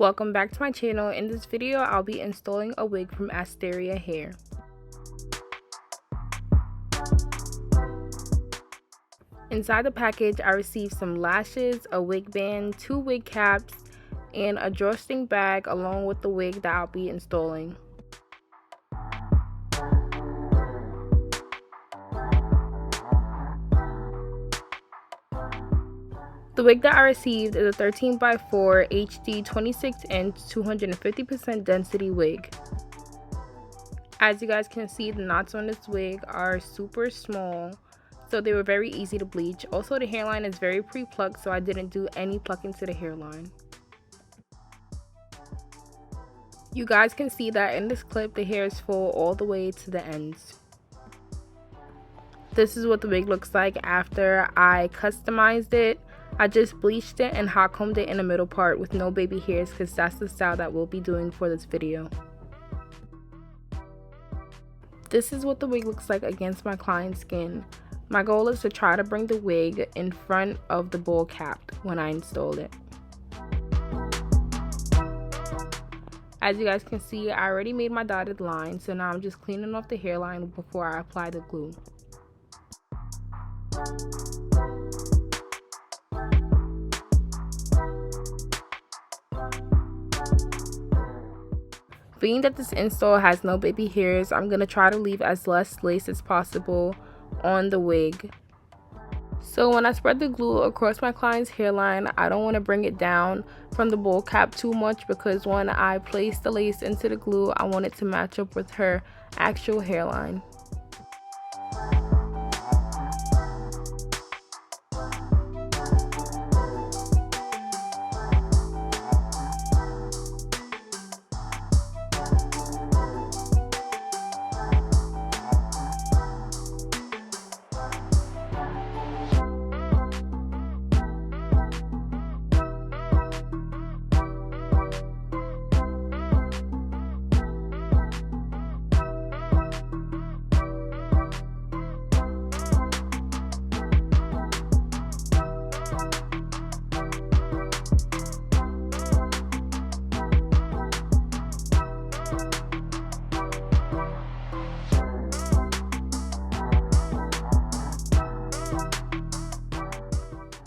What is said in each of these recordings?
Welcome back to my channel. In this video, I'll be installing a wig from Asteria Hair. Inside the package, I received some lashes, a wig band, 2 wig caps, and a drawstring bag along with the wig that I'll be installing. The wig that I received is a 13x4 HD 26-inch 250% density wig. As you guys can see, the knots on this wig are super small, so they were very easy to bleach. Also, the hairline is very pre-plucked, so I didn't do any plucking to the hairline. You guys can see that in this clip, the hair is full all the way to the ends. This is what the wig looks like after I customized it. I just bleached it and hot combed it in the middle part with no baby hairs because that's the style that we'll be doing for this video. This is what the wig looks like against my client's skin. My goal is to try to bring the wig in front of the bowl cap when I install it. As you guys can see, I already made my dotted line, so now I'm just cleaning off the hairline before I apply the glue. Being that this install has no baby hairs, I'm going to try to leave as less lace as possible on the wig. So when I spread the glue across my client's hairline, I don't want to bring it down from the bowl cap too much because when I place the lace into the glue, I want it to match up with her actual hairline.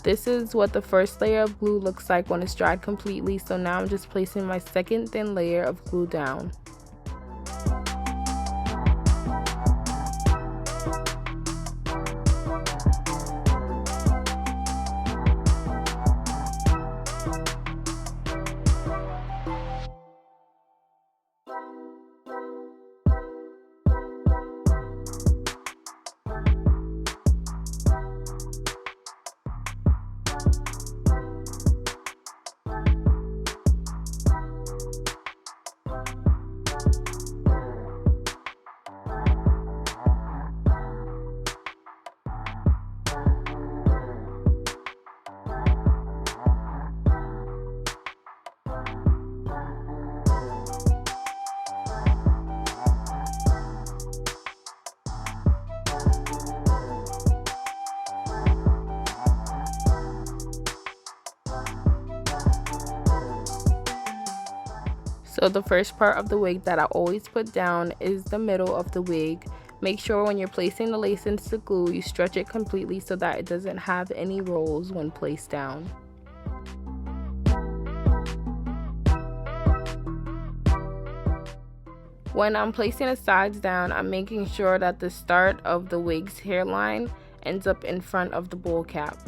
This is what the first layer of glue looks like when it's dried completely, so now I'm just placing my second thin layer of glue down. So the first part of the wig that I always put down is the middle of the wig. Make sure when you're placing the lace into the glue, you stretch it completely so that it doesn't have any rolls when placed down. When I'm placing the sides down, I'm making sure that the start of the wig's hairline ends up in front of the bowl cap.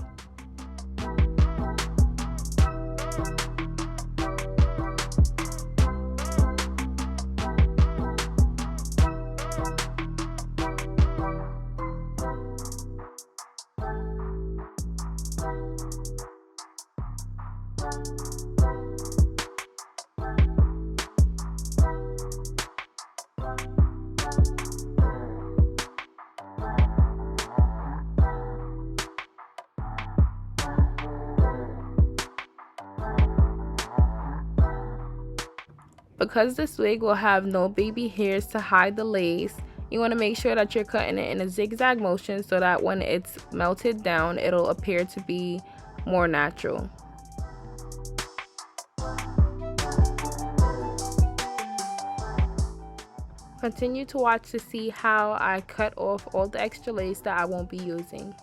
Because this wig will have no baby hairs to hide the lace, you want to make sure that you're cutting it in a zigzag motion so that when it's melted down, it'll appear to be more natural. Continue to watch to see how I cut off all the extra lace that I won't be using.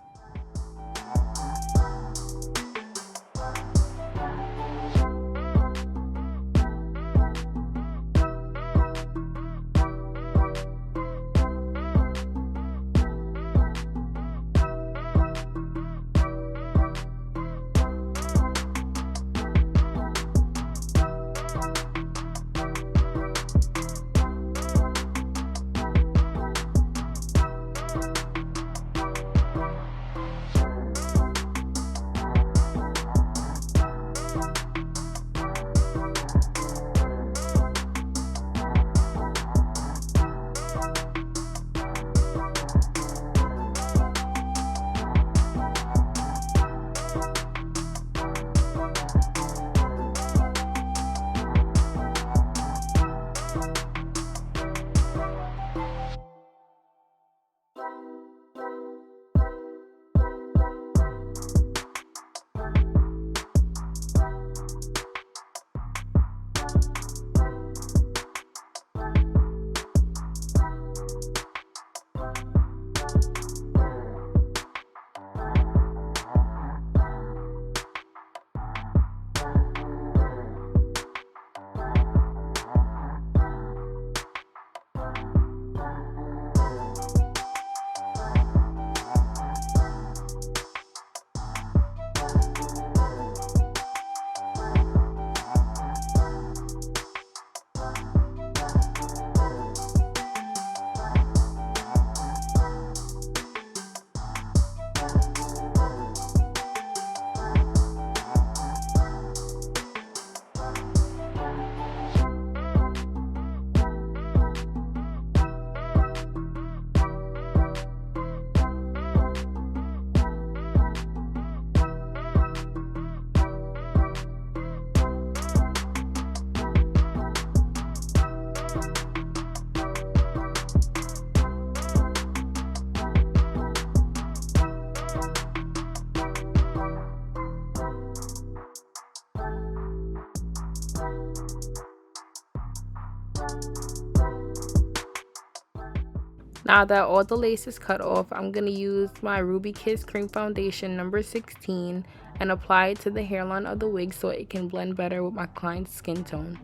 Now that all the lace is cut off, I'm going to use my Ruby Kiss Cream Foundation number 16 and apply it to the hairline of the wig so it can blend better with my client's skin tone.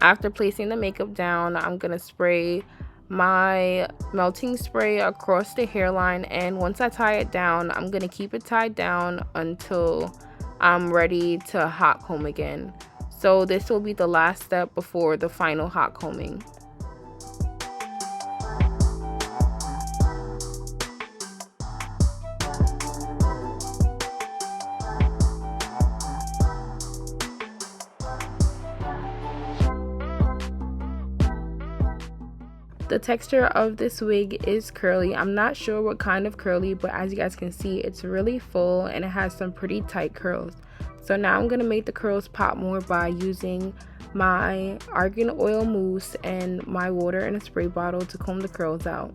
After placing the makeup down, I'm going to spray my melting spray across the hairline, and once I tie it down, I'm going to keep it tied down until I'm ready to hot comb again. So this will be the last step before the final hot combing. The texture of this wig is curly. I'm not sure what kind of curly, but as you guys can see, it's really full and it has some pretty tight curls. So now I'm going to make the curls pop more by using my argan oil mousse and my water in a spray bottle to comb the curls out.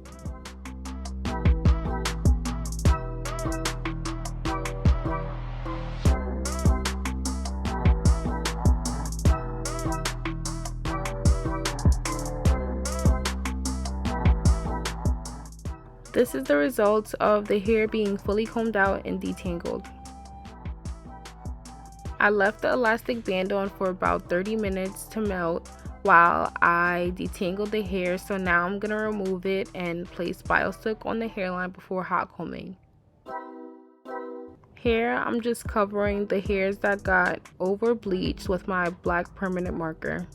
This is the result of the hair being fully combed out and detangled. I left the elastic band on for about 30 minutes to melt while I detangled the hair, so now I'm going to remove it and place BioStick on the hairline before hot combing. Here I'm just covering the hairs that got over bleached with my black permanent marker.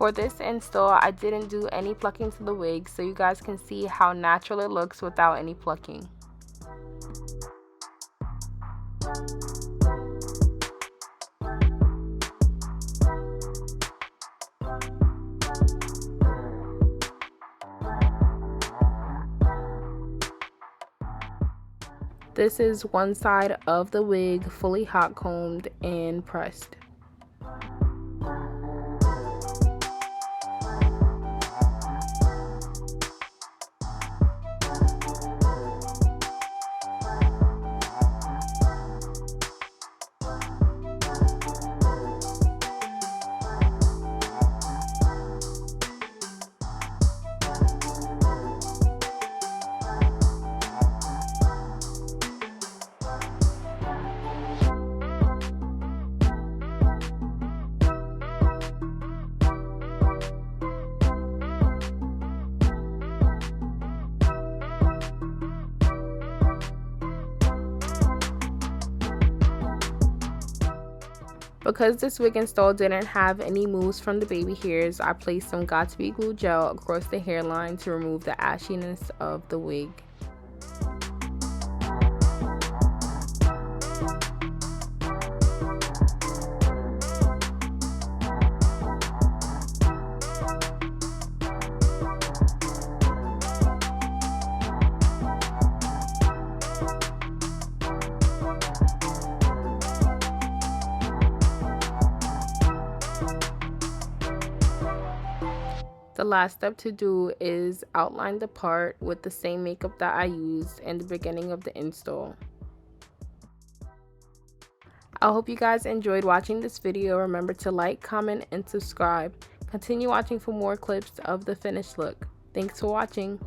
For this install, I didn't do any plucking to the wig, so you guys can see how natural it looks without any plucking. This is one side of the wig fully hot combed and pressed. Because this wig install didn't have any moves from the baby hairs, I placed some Got2b glue gel across the hairline to remove the ashiness of the wig. The last step to do is outline the part with the same makeup that I used in the beginning of the install. I hope you guys enjoyed watching this video. Remember to like, comment, and subscribe. Continue watching for more clips of the finished look. Thanks for watching.